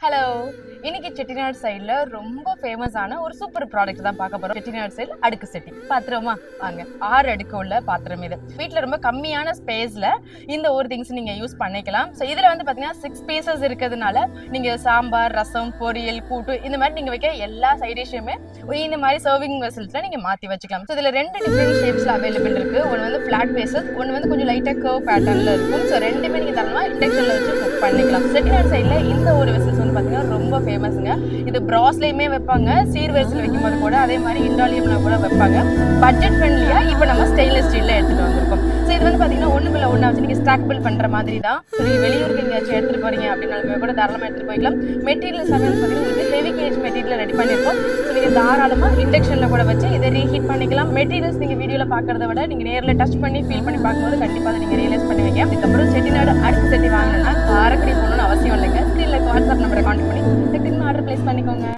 Hello, இன்னைக்கு செட்டிநாடு சைடில் ரொம்ப ஃபேமஸான ஒரு சூப்பர் ப்ராடக்ட் தான் பார்க்க போகிறோம். செட்டிநாடு சைடில் அடுக்கு செட்டி பாத்திரமா வாங்க. 6 அடுக்கு உள்ள பாத்திரம் இது. வீட்டில் ரொம்ப கம்மியான ஸ்பேஸில் இந்த ஒரு திங்ஸ் நீங்கள் யூஸ் பண்ணிக்கலாம். ஸோ இதில் வந்து பார்த்தீங்கன்னா 6 பீசஸ் இருக்கிறதுனால நீங்கள் சாம்பார், ரசம், பொரியல், கூட்டு இந்த மாதிரி நீங்கள் வைக்க எல்லா சைட் டிஷ்ஷுமே இந்த மாதிரி சர்விங் வெசல்ஸில் நீங்கள் மாற்றி வச்சுக்கலாம். ஸோ இதில் 2 டிஃப்ரெண்ட் ஷேப்ஸில் அவைலபிள் இருக்குது. ஒன்று வந்து ஃப்ளாட் பேசஸ், ஒன்று வந்து கொஞ்சம் லைட்டாக கர்வ் பேட்டர்னில் இருக்கும். ஸோ ரெண்டுமே நீங்கள் தரலாம் இண்டக்ஷனில் வச்சு குக் பண்ணிக்கலாம். செட்டிநாடு சைடில் இந்த ஒரு வெசல்ஸ் வந்து பார்த்தீங்கன்னா ரொம்ப ஃபேமஸுங்க. இது பிராஸ்லையுமே வைப்பாங்க, சீர்வரிசையில் வைக்கும்போது கூட, அதே மாதிரி இண்டாலியம்ல கூட வைப்பாங்க. பட்ஜெட் ஃப்ரெண்ட்லியா இப்போ நம்ம ஸ்டெயின்லெஸ் ஸ்டீல்ல எடுத்துட்டு வந்திருக்கோம். ஸோ இது வந்து பார்த்தீங்கன்னா ஒன்றுமில்ல ஒன்றா வச்சு நீங்கள் ஸ்டாக்கபிள் பண்ணுற மாதிரி தான். ஸோ நீங்கள் வெளியூருக்கு எங்கேயாச்சும் எடுத்துகிட்டு போறீங்க அப்படின்னாலுமே கூட தாராளமாக எடுத்துகிட்டு போய்க்கலாம். மெட்டீரியல்ஸ் எல்லாமே வந்து பார்த்தீங்கன்னா உங்களுக்கு ஹெவி கேஜ் மெட்டீரியல் ரெடி பண்ணியிருக்கோம். ஸோ நீங்கள் தாராளமாக இண்டக்ஷனில் கூட வச்சு இதை ரீஹீட் பண்ணிக்கலாம். மெட்டீரியல்ஸ் நீங்கள் வீடியோவில் பார்க்கறத விட நீங்கள் நேரில் டச் பண்ணி ஃபீல் பண்ணி பார்க்கும்போது கண்டிப்பாக அதை நீங்கள் ரியலைஸ் பண்ணுவீங்க. அதுக்கப்புறம் செட்டிநாடு அடுக்கு செட்டி வாங்கினா காரைக்குடி போகணும்னு அவசியம் இல்லைங்க. ஸ்க்ரீனில் வாட்ஸ்அப் நம்பரை கான்டெக்ட் பண்ணி